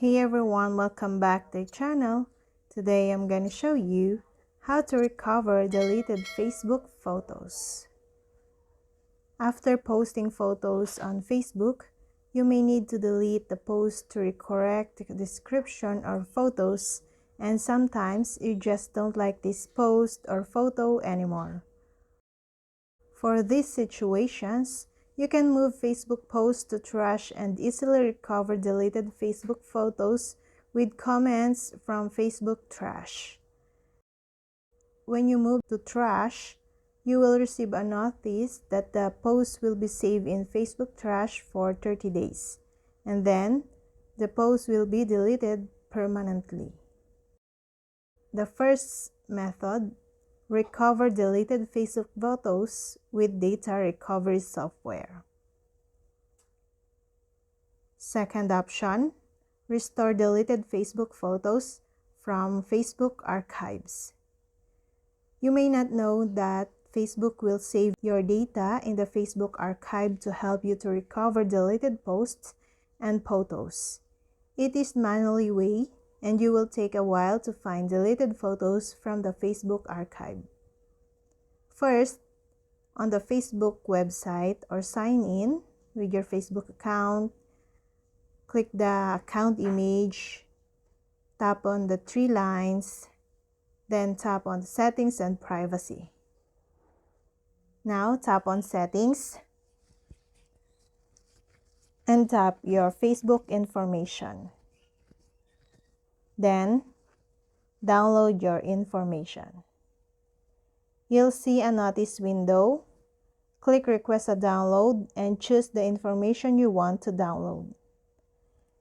Hey everyone, welcome back to the channel. Today I'm going to show you how to recover deleted Facebook photos. After posting photos on Facebook, you may need to delete the post to correct the description or photos, and sometimes you just don't like this post or photo anymore. For these situations, you can move Facebook posts to trash and easily recover deleted Facebook photos with comments from Facebook trash. When you move to trash, you will receive a notice that the post will be saved in Facebook trash for 30 days, and then the post will be deleted permanently. The first method, recover deleted Facebook photos with data recovery software. Second option, restore deleted Facebook photos from Facebook archives. You may not know that Facebook will save your data in the Facebook archive to help you to recover deleted posts and photos. It is manually way, and you will take a while to find deleted photos from the Facebook archive. First, on the Facebook website or sign in with your Facebook account, click the account image, tap on the three lines, then tap on Settings and Privacy. Now tap on Settings and tap your Facebook information. Then download your information. You'll see a notice window. Click Request a Download and choose the information you want to download.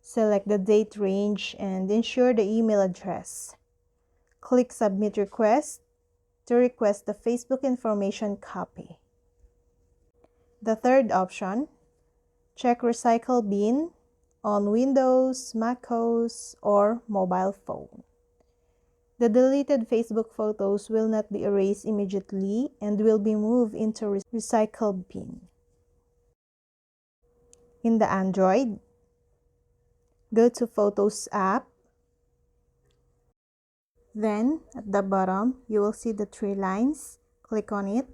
Select the date range and ensure the email address. Click Submit Request to request the Facebook information copy. The third option, check Recycle Bin on Windows, macOS, or mobile phone. The deleted Facebook photos will not be erased immediately and will be moved into Recycle Bin. In the Android, go to Photos app. Then, at the bottom, you will see the three lines. Click on it.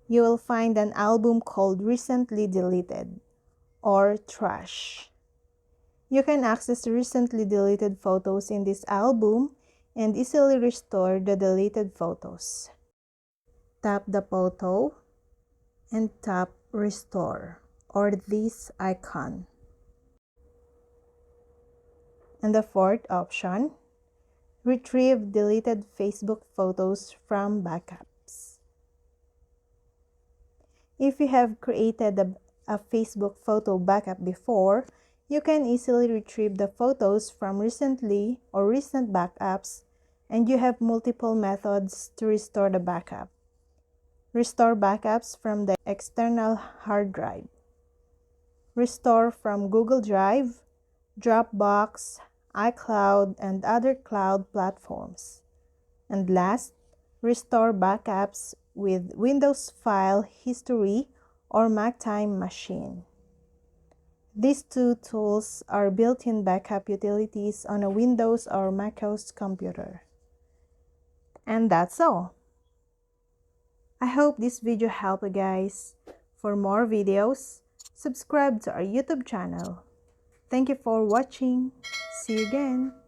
You will find an album called Recently Deleted or Trash. You can access recently deleted photos in this album and easily restore the deleted photos. Tap the photo and tap Restore or this icon. And the fourth option, retrieve deleted Facebook photos from backups. If you have created a Facebook photo backup before, you can easily retrieve the photos from recently or recent backups, and you have multiple methods to restore the backup. Restore backups from the external hard drive. Restore from Google Drive, Dropbox, iCloud, and other cloud platforms. And last, restore backups with Windows File History or Mac Time Machine. These two tools are built-in backup utilities on a Windows or macOS computer. And that's all. I hope this video helped you guys. For more videos, subscribe to our YouTube channel. Thank you for watching. See you again.